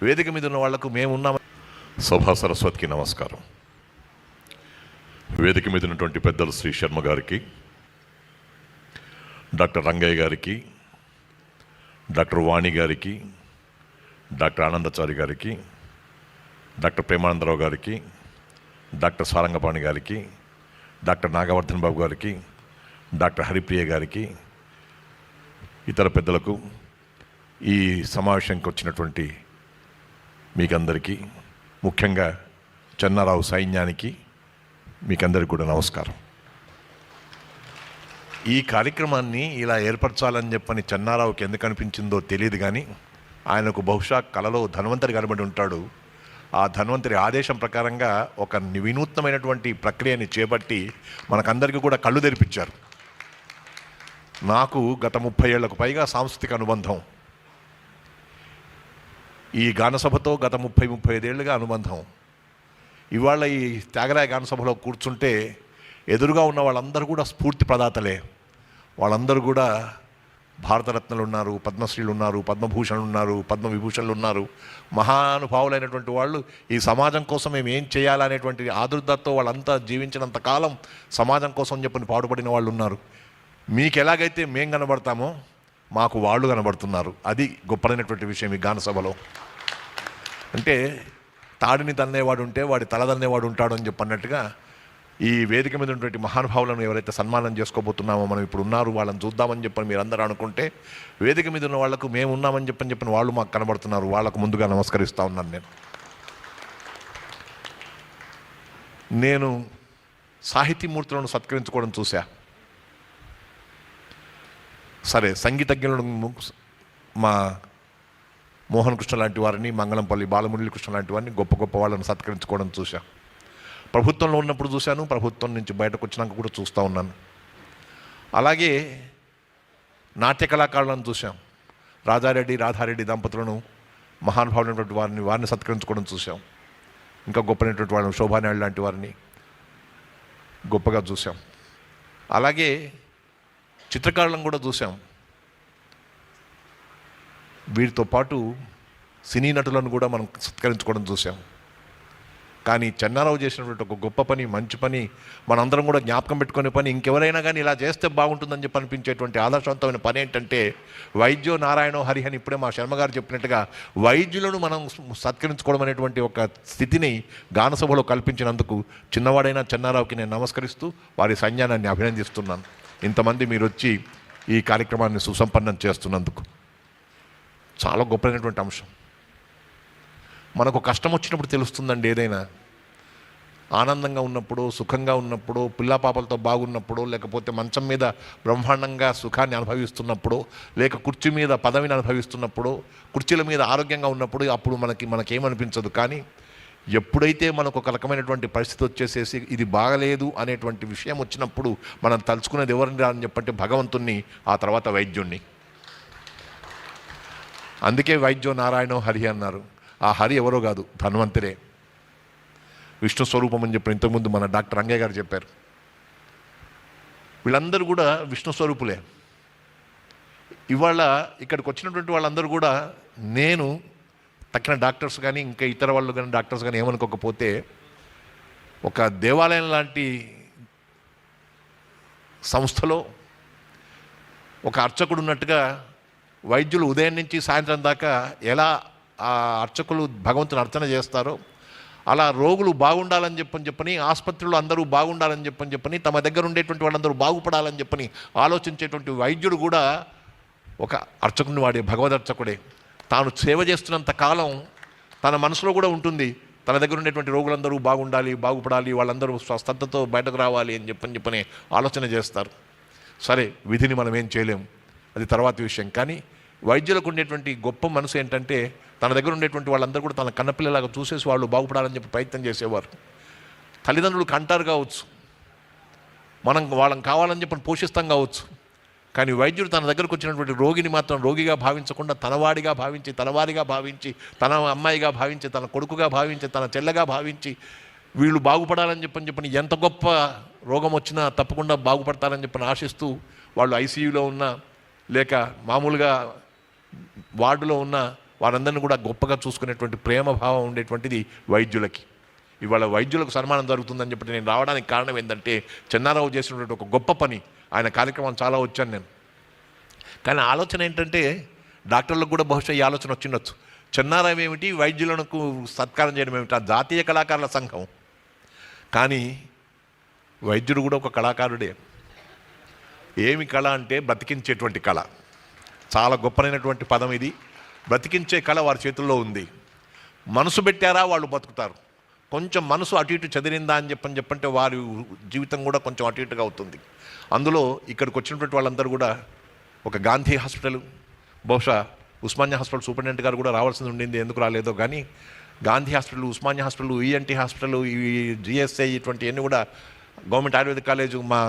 వేదిక మీద ఉన్న వాళ్లకు మేమున్నాం. సభా సరస్వతికి నమస్కారం. వేదిక మీద ఉన్నటువంటి పెద్దలు శ్రీ శర్మ గారికి, డాక్టర్ రంగయ్య గారికి, డాక్టర్ వాణి గారికి, డాక్టర్ ఆనందచారి గారికి, డాక్టర్ ప్రేమానందరావు గారికి, డాక్టర్ సారంగపాణి గారికి, డాక్టర్ నాగవర్ధన్ బాబు గారికి, డాక్టర్ హరిప్రియ గారికి, ఇతర పెద్దలకు, ఈ సమావేశానికి వచ్చినటువంటి మీకందరికీ, ముఖ్యంగా చెన్నారావు సైన్యానికి మీకందరికీ కూడా నమస్కారం. ఈ కార్యక్రమాన్ని ఇలా ఏర్పరచాలని చెప్పని చెన్నారావుకి ఎందుకు అనిపించిందో తెలియదు, కానీ ఆయనకు బహుశా కలలో ధన్వంతరి కనబడి ఉంటాడు. ఆ ధన్వంతరి ఆదేశం ప్రకారంగా ఒక వినూత్నమైనటువంటి ప్రక్రియని చేపట్టి మనకందరికీ కూడా కళ్ళు తెరిపించారు. నాకు గత 30 ఏళ్లకు పైగా సాంస్కృతిక అనుబంధం, ఈ గానసభతో గత 30-35 ఏళ్ళుగా అనుబంధం. ఇవాళ ఈ త్యాగరాయ గానసభలో కూర్చుంటే ఎదురుగా ఉన్న వాళ్ళందరూ కూడా స్ఫూర్తి ప్రదాతలే. వాళ్ళందరూ కూడా భారతరత్నలు ఉన్నారు, పద్మశ్రీలు ఉన్నారు, పద్మభూషణులు ఉన్నారు, పద్మవిభూషణులు ఉన్నారు. మహానుభావులైనటువంటి వాళ్ళు ఈ సమాజం కోసం మేము ఏం చేయాలనేటువంటి ఆదుర్దతో వాళ్ళంతా జీవించినంత కాలం సమాజం కోసం చెప్పని పాటుపడిన వాళ్ళు ఉన్నారు. మీకు ఎలాగైతే మేము కనబడతామో మాకు వాళ్ళు కనబడుతున్నారు. అది గొప్పదైనటువంటి విషయం ఈ గానసభలో. అంటే తాడిని తన్నేవాడు ఉంటే వాడి తల తన్నేవాడు ఉంటాడు అని చెప్పన్నట్టుగా ఈ వేదిక మీద ఉన్నటువంటి మహానుభావులను ఎవరైతే సన్మానం చేసుకోబోతున్నామో మనం ఇప్పుడు ఉన్నారు, వాళ్ళని చూద్దామని చెప్పని మీరు అందరూ అనుకుంటే, వేదిక మీద ఉన్న వాళ్లకు మేము ఉన్నామని చెప్పని వాళ్ళు మాకు కనబడుతున్నారు. వాళ్ళకు ముందుగా నమస్కరిస్తూ ఉన్నాను. నేను సాహితీమూర్తులను సత్కరించుకోవడం చూసా. సరే, సంగీతజ్ఞులను మా మోహన్ కృష్ణ లాంటి వారిని, మంగళంపల్లి బాలమురళీ కృష్ణ లాంటి వారిని, గొప్ప గొప్ప వాళ్ళని సత్కరించుకోవడం చూసా. ప్రభుత్వంలో ఉన్నప్పుడు చూశాను, ప్రభుత్వం నుంచి బయటకు వచ్చినాక కూడా చూస్తూ ఉన్నాను. అలాగే నాట్య కళాకారులను చూసాం. రాధారెడ్డి దంపతులను, మహానుభావులైనటువంటి వారిని సత్కరించుకోవడం చూసాం. ఇంకా గొప్పనటువంటి వాళ్ళని, శోభానాయుడు లాంటి వారిని గొప్పగా చూసాం. అలాగే చిత్రకారులను కూడా చూసాం. వీరితో పాటు సినీ నటులను కూడా మనం సత్కరించుకోవడం చూసాం. కానీ చెన్నారావు చేసినటువంటి ఒక గొప్ప పని, మంచి పని, మనందరం కూడా జ్ఞాపకం పెట్టుకునే పని, ఇంకెవరైనా కానీ ఇలా చేస్తే బాగుంటుందని చెప్పి అనిపించేటువంటి ఆదర్శవంతమైన పని ఏంటంటే, వైద్యో నారాయణో హరి అని ఇప్పుడే మా శర్మగారు చెప్పినట్టుగా వైద్యులను మనం సత్కరించుకోవడం అనేటువంటి ఒక స్థితిని గానసభలో కల్పించినందుకు చిన్నవాడైన చెన్నారావుకి నేను నమస్కరిస్తూ వారి సైన్యాన్ని అభినందిస్తున్నాను. ఇంతమంది మీరు వచ్చి ఈ కార్యక్రమాన్ని సుసంపన్నం చేస్తున్నందుకు చాలా గొప్పైనటువంటి అంశం. మనకు కష్టం వచ్చినప్పుడు తెలుస్తుందండి. ఏదైనా ఆనందంగా ఉన్నప్పుడు, సుఖంగా ఉన్నప్పుడు, పిల్లాపాపలతో బాగున్నప్పుడు, లేకపోతే మంచం మీద బ్రహ్మాండంగా సుఖాన్ని అనుభవిస్తున్నప్పుడు, లేక కుర్చీ మీద పదవిని అనుభవిస్తున్నప్పుడు, కుర్చీల మీద ఆరోగ్యంగా ఉన్నప్పుడు అప్పుడు మనకేమనిపించదు. కానీ ఎప్పుడైతే మనకు ఒక రకమైనటువంటి పరిస్థితి వచ్చేసేసి ఇది బాగలేదు అనేటువంటి విషయం వచ్చినప్పుడు మనం తలుచుకునేది ఎవరిని అని చెప్పంటే భగవంతుణ్ణి, ఆ తర్వాత వైద్యుణ్ణి. అందుకే వైద్యో నారాయణో హరి అన్నారు. ఆ హరి ఎవరో కాదు, ధన్వంతరే, విష్ణు స్వరూపం అని చెప్పి ఇంతకుముందు మన డాక్టర్ రంగయ్య గారు చెప్పారు. వీళ్ళందరూ కూడా విష్ణు స్వరూపులే. ఇవాళ ఇక్కడికి వచ్చినటువంటి వాళ్ళందరూ కూడా, నేను తక్కిన డాక్టర్స్ కానీ ఇంకా ఇతర వాళ్ళు కానీ డాక్టర్స్ కానీ ఏమనుకోకపోతే, ఒక దేవాలయం లాంటి సంస్థలో ఒక అర్చకుడు ఉన్నట్టుగా వైద్యులు ఉదయం నుంచి సాయంత్రం దాకా ఎలా ఆ అర్చకులు భగవంతుని అర్చన చేస్తారో, అలా రోగులు బాగుండాలని చెప్పని ఆసుపత్రులు అందరూ బాగుండాలని చెప్పని తమ దగ్గర ఉండేటువంటి వాళ్ళందరూ బాగుపడాలని చెప్పని ఆలోచించేటువంటి వైద్యుడు కూడా ఒక అర్చకుడిని వాడే భగవదర్చకుడే. తాను సేవ చేస్తున్నంత కాలం తన మనసులో కూడా ఉంటుంది, తన దగ్గర ఉండేటువంటి రోగులందరూ బాగుండాలి, బాగుపడాలి, వాళ్ళందరూ స్వస్థతతో బయటకు రావాలి అని చెప్పని ఆలోచన చేస్తారు. సరే, విధిని మనం ఏం చేయలేం, అది తర్వాత విషయం. కానీ వైద్యులకు ఉండేటువంటి గొప్ప మనసు ఏంటంటే, తన దగ్గర ఉండేటువంటి వాళ్ళందరూ కూడా తన కన్నపిల్లలాగా చూసేసి వాళ్ళు బాగుపడాలని చెప్పి ప్రయత్నం చేసేవారు. తల్లిదండ్రులు కంటారు కావచ్చు, మనం వాళ్ళని కావాలని చెప్పి పోషిస్తాం కావచ్చు, కానీ వైద్యుడు తన దగ్గరకు వచ్చినటువంటి రోగిని మాత్రం రోగిగా భావించకుండా తనవాడిగా భావించి, తనవారిగా భావించి, తన అమ్మాయిగా భావించి, తన కొడుకుగా భావించి, తన చెల్లెగా భావించి, వీళ్ళు బాగుపడాలని చెప్పని ఎంత గొప్ప రోగం వచ్చినా తప్పకుండా బాగుపడతారని చెప్పని ఆశిస్తూ వాళ్ళు ఐసీయూలో ఉన్నా లేక మామూలుగా వార్డులో ఉన్న వారందరినీ కూడా గొప్పగా చూసుకునేటువంటి ప్రేమ భావం ఉండేటువంటిది వైద్యులకి. ఇవాళ వైద్యులకు సన్మానం జరుగుతుందని చెప్పి నేను రావడానికి కారణం ఏంటంటే చెన్నారావు చేసినటువంటి ఒక గొప్ప పని. ఆయన కార్యక్రమం చాలా వచ్చాను నేను. కానీ ఆలోచన ఏంటంటే డాక్టర్లకు కూడా బహుశా ఈ ఆలోచన వచ్చిండొచ్చు, చెన్నారావు ఏమిటి వైద్యులకు సత్కారం చేయడం ఏమిటి, ఆ జాతీయ కళాకారుల సంఘం. కానీ వైద్యుడు కూడా ఒక కళాకారుడే. ఏమి కళ అంటే బ్రతికించేటువంటి కళ. చాలా గొప్పనైనటువంటి పదం ఇది. బ్రతికించే కళ వారి చేతుల్లో ఉంది. మనసు పెట్టారా వాళ్ళు బతుకుతారు. కొంచెం మనసు అటు ఇటు చెదిరిందా అని చెప్పంటే వారి జీవితం కూడా కొంచెం అటు ఇటుగా అవుతుంది. అందులో ఇక్కడికి వచ్చినటువంటి వాళ్ళందరూ కూడా ఒక గాంధీ హాస్పిటల్, బహుశా ఉస్మానియా హాస్పిటల్ సూపరింటెండెంట్ గారు కూడా రావాల్సింది ఉండింది, ఎందుకు రాలేదో కానీ Gandhi hospital, Osmania hospital, ENT hospital, ఈ జిఎస్ఐ ఇటువంటివన్నీ కూడా గవర్నమెంట్ ఆయుర్వేదిక్ కాలేజు, మా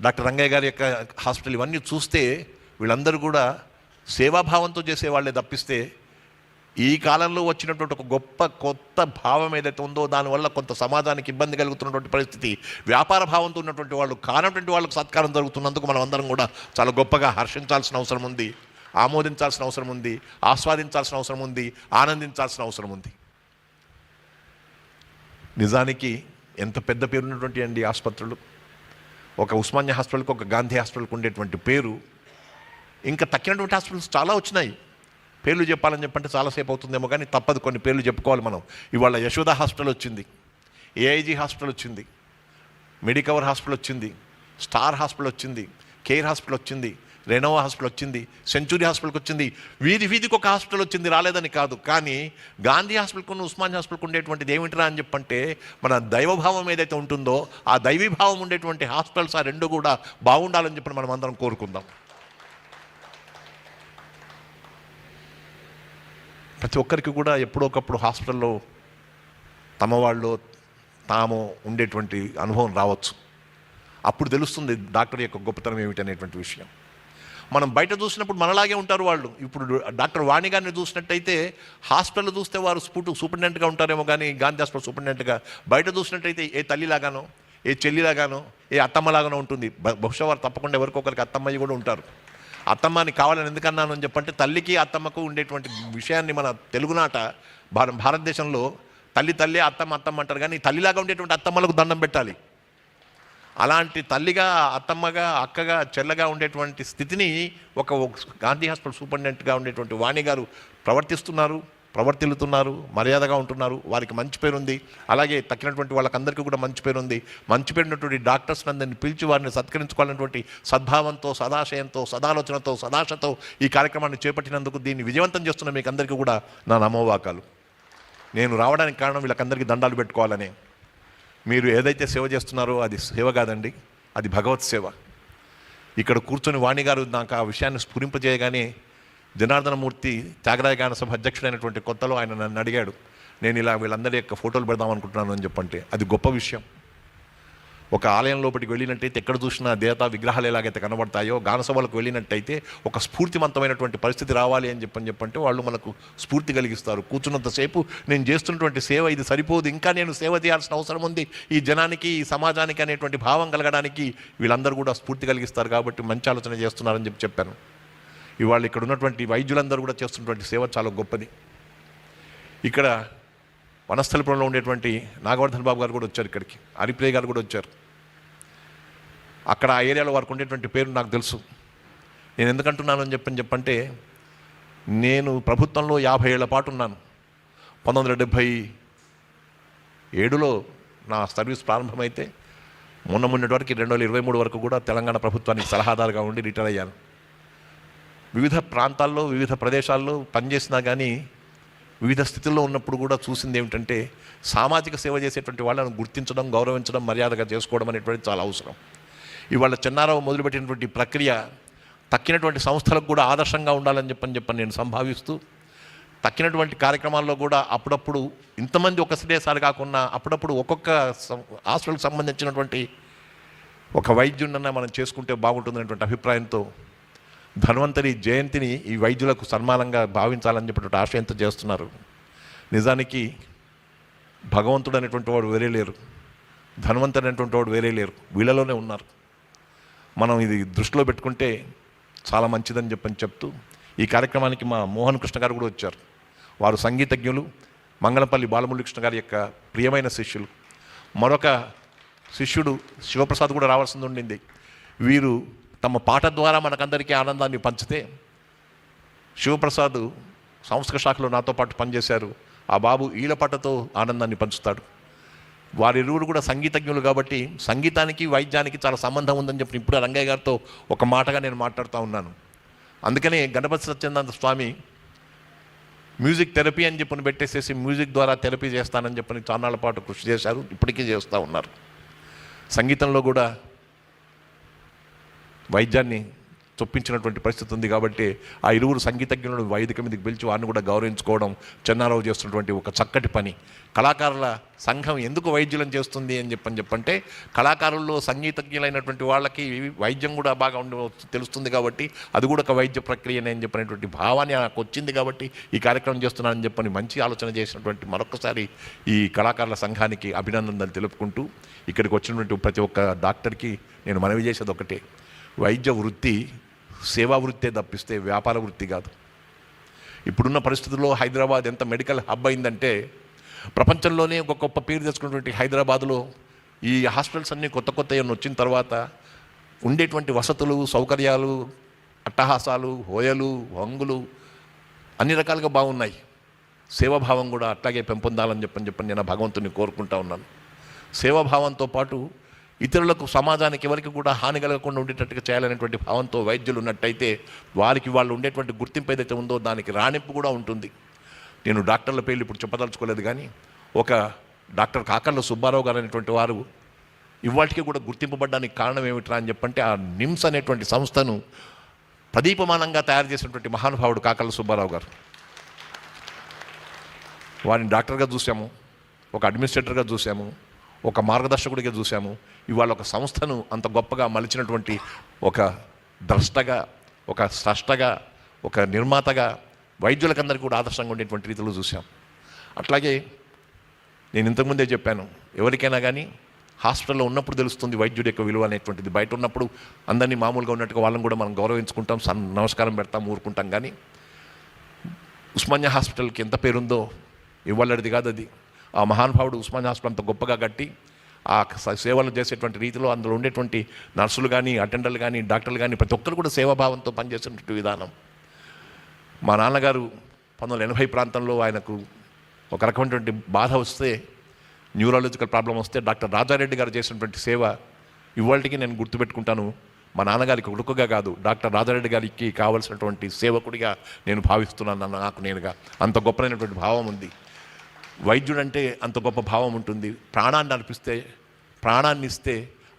డాక్టర్ రంగయ్య గారి యొక్క హాస్పిటల్, ఇవన్నీ చూస్తే వీళ్ళందరూ కూడా సేవాభావంతో చేసేవాళ్ళే తప్పిస్తే ఈ కాలంలో వచ్చినటువంటి ఒక గొప్ప కొత్త భావం ఏదైతే ఉందో దానివల్ల కొంత సమాజానికి ఇబ్బంది కలుగుతున్నటువంటి పరిస్థితి, వ్యాపార భావంతో ఉన్నటువంటి వాళ్ళు కానటువంటి వాళ్ళకు సత్కారం జరుగుతున్నందుకు మనం అందరం కూడా చాలా గొప్పగా హర్షించాల్సిన అవసరం ఉంది, ఆమోదించాల్సిన అవసరం ఉంది, ఆస్వాదించాల్సిన అవసరం ఉంది, ఆనందించాల్సిన అవసరం ఉంది. నిజానికి ఎంత పెద్ద పేరున్నటువంటి అండి ఆసుపత్రులు. ఒక ఉస్మానియా హాస్పిటల్కి, ఒక గాంధీ హాస్పిటల్కి ఉండేటువంటి పేరు ఇంకా తక్కినటువంటి హాస్పిటల్స్ చాలా వచ్చినాయి. పేర్లు చెప్పాలని చెప్పంటే చాలాసేపు అవుతుందేమో కానీ తప్పదు, కొన్ని పేర్లు చెప్పుకోవాలి మనం. ఇవాళ యశోద హాస్పిటల్ వచ్చింది, ఏఐజీ హాస్పిటల్ వచ్చింది, మెడికవర్ హాస్పిటల్ వచ్చింది, స్టార్ హాస్పిటల్ వచ్చింది, కేర్ హాస్పిటల్ వచ్చింది, రెనోవా హాస్పిటల్ వచ్చింది, సెంచురీ హాస్పిటల్కి వచ్చింది, వీధికి ఒక హాస్పిటల్ వచ్చింది, రాలేదని కాదు. కానీ గాంధీ హాస్పిటల్కు, ఉస్మానియా హాస్పిటల్కి ఉండేటువంటిది ఏమిటిరా అని చెప్పంటే మన దైవభావం ఏదైతే ఉంటుందో ఆ దైవీభావం ఉండేటువంటి హాస్పిటల్స్ ఆ రెండు కూడా బాగుండాలని చెప్పి మనం అందరం కోరుకుందాం. ప్రతి ఒక్కరికి కూడా ఎప్పుడొకప్పుడు హాస్పిటల్లో తమ వాళ్ళు తాము ఉండేటువంటి అనుభవం రావచ్చు. అప్పుడు తెలుస్తుంది డాక్టర్ యొక్క గొప్పతనం ఏమిటి అనేటువంటి విషయం. మనం బయట చూసినప్పుడు మనలాగే ఉంటారు వాళ్ళు. ఇప్పుడు డాక్టర్ వాణి గారిని చూసినట్టయితే హాస్పిటల్ చూస్తే వారు సూపరింటెండెంట్గా ఉంటారేమో, కానీ గాంధీ హాస్పిటల్ సూపరింటెండెంట్గా. బయట చూసినట్టయితే ఏ తల్లిలాగానో, ఏ చెల్లిలాగానో, ఏ అత్తమ్మలాగానో ఉంటుంది. బహుశా వారు తప్పకుండా ఎవరికొకరికి అత్తమ్మయ్య కూడా ఉంటారు. అత్తమ్మని కావాలని ఎందుకన్నాను అని చెప్పంటే తల్లికి అత్తమ్మకు ఉండేటువంటి విషయాన్ని మన తెలుగునాట భారతదేశంలో తల్లి అత్తమ్మ అంటారు, కానీ తల్లిలాగా ఉండేటువంటి అత్తమ్మలకు దండం పెట్టాలి. అలాంటి తల్లిగా, అత్తమ్మగా, అక్కగా, చెల్లగా ఉండేటువంటి స్థితిని ఒక గాంధీ హాస్పిటల్ సూపరింటెండెంట్గా ఉండేటువంటి వాణి గారు ప్రవర్తిల్లుతున్నారు, మర్యాదగా ఉంటున్నారు, వారికి మంచి పేరుంది. అలాగే తక్కినటువంటి వాళ్ళకందరికీ కూడా మంచి పేరుంది. మంచి పేరున్నటువంటి డాక్టర్స్ అందరిని పిలిచి వారిని సత్కరించుకోవాలన్నటువంటి సద్భావంతో, సదాశయంతో, సదాలోచనతో, సదాశతో ఈ కార్యక్రమాన్ని చేపట్టినందుకు, దీన్ని విజయవంతం చేస్తున్న మీకు అందరికీ కూడా నా నమోవాకాలు. నేను రావడానికి కారణం వీళ్ళకందరికీ దండాలు పెట్టుకోవాలనే. మీరు ఏదైతే సేవ చేస్తున్నారో అది సేవ కాదండి, అది భగవత్ సేవ. ఇక్కడ కూర్చొని వాణి గారు నాకు ఆ విషయాన్ని స్ఫురింపజేయగానే జనార్దనమూర్తి త్యాగరాయ గాన సభ అధ్యక్షుడైనటువంటి కొత్తలో ఆయన నన్ను అడిగాడు, నేను ఇలా వీళ్ళందరి యొక్క ఫోటోలు పెడదాం అనుకుంటున్నాను అని చెప్పంటే అది గొప్ప విషయం. ఒక ఆలయం లోపలికి వెళ్ళినట్టయితే ఎక్కడ చూసినా దేవతా విగ్రహాలు ఎలాగైతే కనబడతాయో, గానసభలకు వెళ్ళినట్టయితే ఒక స్ఫూర్తివంతమైనటువంటి పరిస్థితి రావాలి అని చెప్పంటే వాళ్ళు మనకు స్ఫూర్తి కలిగిస్తారు. కూర్చున్నంతసేపు నేను చేస్తున్నటువంటి సేవ ఇది సరిపోదు, ఇంకా నేను సేవ చేయాల్సిన అవసరం ఉంది ఈ జనానికి, ఈ సమాజానికి అనేటువంటి భావం కలగడానికి వీళ్ళందరూ కూడా స్ఫూర్తి కలిగిస్తారు. కాబట్టి మంచి ఆలోచన చేస్తున్నారని చెప్పాను. ఇవాళ ఇక్కడ ఉన్నటువంటి వైద్యులందరూ కూడా చేస్తున్నటువంటి సేవ చాలా గొప్పది. ఇక్కడ వనస్థలిపురంలో ఉండేటువంటి నాగవర్ధన్ బాబు గారు కూడా వచ్చారు, ఇక్కడికి హరిప్రియ గారు కూడా వచ్చారు. అక్కడ ఆ ఏరియాలో వారికి ఉండేటువంటి పేరు నాకు తెలుసు. నేను ఎందుకంటున్నాను అని చెప్పంటే నేను ప్రభుత్వంలో 50 ఏళ్ల పాటు ఉన్నాను. 1977లో నా సర్వీస్ ప్రారంభమైతే మొన్నటి వరకు 2023 వరకు కూడా తెలంగాణ ప్రభుత్వానికి సలహాదారుగా ఉండి రిటైర్ అయ్యాను. వివిధ ప్రాంతాల్లో, వివిధ ప్రదేశాల్లో పనిచేసినా కానీ వివిధ స్థితుల్లో ఉన్నప్పుడు కూడా చూసింది ఏమిటంటే సామాజిక సేవ చేసేటువంటి వాళ్ళని గుర్తించడం, గౌరవించడం, మర్యాదగా చేసుకోవడం అనేటువంటిది చాలా అవసరం. ఇవాళ చెన్నారావు మొదలుపెట్టినటువంటి ప్రక్రియ తక్కినటువంటి సంస్థలకు కూడా ఆదర్శంగా ఉండాలని చెప్పని నేను సంభావిస్తూ, తక్కినటువంటి కార్యక్రమాల్లో కూడా అప్పుడప్పుడు ఇంతమంది ఒకసారి కాకుండా అప్పుడప్పుడు ఒక్కొక్క హాస్పిటల్కి సంబంధించినటువంటి ఒక వైద్యుడినన్నా మనం చేసుకుంటే బాగుంటుందనేటువంటి అభిప్రాయంతో ధన్వంతరి జయంతిని ఈ వైద్యులకు సన్మానంగా భావించాలని చెప్పేటువంటి ఆశయంతో చేస్తున్నారు. నిజానికి భగవంతుడు అనేటువంటి వాడు వేరే లేరు, ధన్వంతరి అనేటువంటి వాడు వేరే లేరు, వీళ్ళలోనే ఉన్నారు. మనం ఇది దృష్టిలో పెట్టుకుంటే చాలా మంచిదని చెప్తూ ఈ కార్యక్రమానికి మా మోహన్ కృష్ణ గారు కూడా వచ్చారు. వారు సంగీతజ్ఞులు, మంగళంపల్లి బాలమురళీకృష్ణ గారి యొక్క ప్రియమైన శిష్యులు. మరొక శిష్యుడు శివప్రసాద్ కూడా రావాల్సింది ఉండింది. వీరు తమ పాట ద్వారా మనకందరికీ ఆనందాన్ని పంచితే, శివప్రసాద్ సాంస్కృతిక శాఖలో నాతో పాటు పనిచేశారు. ఆ బాబు ఈలపాటతో ఆనందాన్ని పంచుతాడు. వారిరువురు కూడా సంగీతజ్ఞులు కాబట్టి సంగీతానికి వైద్యానికి చాలా సంబంధం ఉందని చెప్పి ఇప్పుడు రంగయ్య గారితో ఒక మాటగా నేను మాట్లాడుతూ ఉన్నాను. అందుకనే గణపతి సత్యనారాయణ స్వామి మ్యూజిక్ థెరపీ అని చెప్పని పెట్టేసేసి మ్యూజిక్ ద్వారా థెరపీ చేస్తానని చెప్పని చాన్నాళ్ళ పాటు కృషి చేశారు, ఇప్పటికీ చేస్తూ ఉన్నారు. సంగీతంలో కూడా వైద్యాన్ని చొప్పించినటువంటి పరిస్థితి ఉంది కాబట్టి ఆ ఇరువురు సంగీతజ్ఞులను వేదిక మీదకి పిలిచి వారిని కూడా గౌరవించుకోవడం చెన్నారావు చేస్తున్నటువంటి ఒక చక్కటి పని. కళాకారుల సంఘం ఎందుకు వైద్యులను చేస్తుంది అని చెప్పంటే కళాకారుల్లో సంగీతజ్ఞులైనటువంటి వాళ్ళకి వైద్యం కూడా బాగా తెలుస్తుంది కాబట్టి అది కూడా ఒక వైద్య ప్రక్రియనే అని చెప్పినటువంటి భావాన్ని నాకు వచ్చింది కాబట్టి ఈ కార్యక్రమం చేస్తున్నానని చెప్పని మంచి ఆలోచన చేసినటువంటి మరొకసారి ఈ కళాకారుల సంఘానికి అభినందనలు తెలుపుకుంటూ ఇక్కడికి వచ్చినటువంటి ప్రతి ఒక్క డాక్టర్కి నేను మనవి చేసేది ఒకటే, వైద్య వృత్తి సేవా వృత్తే తప్పిస్తే వ్యాపార వృత్తి కాదు. ఇప్పుడున్న పరిస్థితుల్లో హైదరాబాద్ ఎంత మెడికల్ హబ్ అయిందంటే ప్రపంచంలోనే ఒక గొప్ప పేరు తెచ్చుకున్నటువంటి హైదరాబాదులో ఈ హాస్పిటల్స్ అన్నీ కొత్త వచ్చిన తర్వాత ఉండేటువంటి వసతులు, సౌకర్యాలు, అట్టహాసాలు, హోయలు, హంగులు అన్ని రకాలుగా బాగున్నాయి. సేవాభావం కూడా అట్లాగే పెంపొందాలని చెప్పని నేను భగవంతుని కోరుకుంటా ఉన్నాను. సేవాభావంతో పాటు ఇతరులకు, సమాజానికి ఎవరికి కూడా హాని కలగకుండా ఉండేటట్టుగా చేయాలనేటువంటి భావంతో వైద్యులు ఉన్నట్టయితే వారికి వాళ్ళు ఉండేటువంటి గుర్తింపు ఏదైతే ఉందో దానికి రాణింపు కూడా ఉంటుంది. నేను డాక్టర్ల పేర్లు ఇప్పుడు చెప్పదలుచుకోలేదు, కానీ ఒక డాక్టర్ కాకర్ల సుబ్బారావు గారు అనేటువంటి వారు ఇవాటికి కూడా గుర్తింపబడడానికి కారణం ఏమిట్రా అని చెప్పంటే ఆ నిమ్స్ అనేటువంటి సంస్థను ప్రదీపమానంగా తయారు చేసినటువంటి మహానుభావుడు కాకర్ల సుబ్బారావు గారు. వారిని డాక్టర్గా చూసాము, ఒక అడ్మినిస్ట్రేటర్గా చూసాము, ఒక మార్గదర్శకుడిగా చూసాము. ఇవాళ ఒక సంస్థను అంత గొప్పగా మలిచినటువంటి ఒక ద్రష్టగా, ఒక స్రష్టగా, ఒక నిర్మాతగా వైద్యులకందరికీ కూడా ఆదర్శంగా ఉండేటువంటి రీతిలో చూసాం. అట్లాగే నేను ఇంతకుముందే చెప్పాను, ఎవరికైనా కానీ హాస్పిటల్లో ఉన్నప్పుడు తెలుస్తుంది వైద్యుడి యొక్క విలువ అనేటువంటిది. బయట ఉన్నప్పుడు అందరినీ మామూలుగా ఉన్నట్టుగా వాళ్ళని కూడా మనం గౌరవించుకుంటాం, నమస్కారం పెడతాం, ఊరుకుంటాం. కానీ ఉస్మానియా హాస్పిటల్కి ఎంత పేరుందో ఇవ్వాలది కాదు అది. ఆ మహానుభావుడు ఉస్మానియా హాస్పిటల్ అంత గొప్పగా కట్టి ఆ సేవలు చేసేటువంటి రీతిలో అందులో ఉండేటువంటి నర్సులు కానీ, అటెండర్లు కానీ, డాక్టర్లు కానీ ప్రతి ఒక్కరు కూడా సేవాభావంతో పనిచేసేటువంటి విధానం. మా నాన్నగారు 1980 ప్రాంతంలో ఆయనకు ఒక రకమైనటువంటి బాధ వస్తే, న్యూరాలజికల్ ప్రాబ్లం వస్తే డాక్టర్ రాజారెడ్డి గారు చేసినటువంటి సేవ ఇవాళకి నేను గుర్తుపెట్టుకుంటాను. మా నాన్నగారికి కొడుకుగా కాదు, డాక్టర్ రాజారెడ్డి గారికి కావాల్సినటువంటి సేవకుడిగా నేను భావిస్తున్నాను. నాకు నేనుగా అంత గొప్పనైనటువంటి భావం ఉంది. వైద్యుడంటే అంత గొప్ప భావం ఉంటుంది. ప్రాణాన్ని అర్పిస్తే, ప్రాణాన్ని ఇస్తే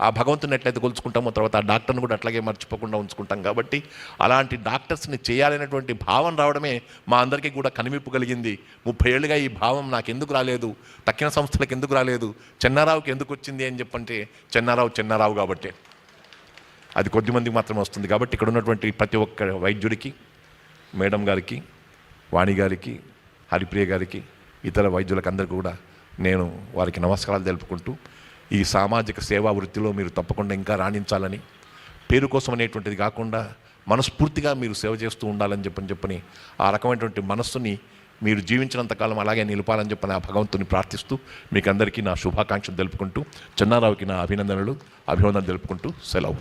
ఆ భగవంతుని ఎట్లయితే కొలుచుకుంటామో తర్వాత ఆ డాక్టర్ని కూడా అట్లాగే మర్చిపోకుండా ఉంచుకుంటాం. కాబట్టి అలాంటి డాక్టర్స్ని చేయాలనేటువంటి భావం రావడమే మా అందరికీ కూడా కనివిప్పు కలిగింది. 30 ఏళ్ళుగా ఈ భావం నాకు ఎందుకు రాలేదు, తక్కిన సంస్థలకు ఎందుకు రాలేదు, చెన్నారావుకి ఎందుకు వచ్చింది అని చెప్పంటే చెన్నారావు కాబట్టే. అది కొద్దిమందికి మాత్రమే వస్తుంది. కాబట్టి ఇక్కడ ఉన్నటువంటి ప్రతి ఒక్క వైద్యుడికి, మేడం గారికి, వాణి గారికి, హరిప్రియ గారికి, ఇతర వైద్యులకు అందరికీ కూడా నేను వారికి నమస్కారాలు తెలుపుకుంటూ ఈ సామాజిక సేవా వృత్తిలో మీరు తప్పకుండా ఇంకా రాణించాలని, పేరు కోసం అనేటువంటిది కాకుండా మనస్ఫూర్తిగా మీరు సేవ చేస్తూ ఉండాలని చెప్పని ఆ రకమైనటువంటి మనస్సుని మీరు జీవించినంతకాలం అలాగే నిలపాలని చెప్పని ఆ భగవంతుని ప్రార్థిస్తూ మీకు అందరికీ నా శుభాకాంక్షలు తెలుపుకుంటూ చెన్నారావుకి నా అభినందనలు తెలుపుకుంటూ సెలవు.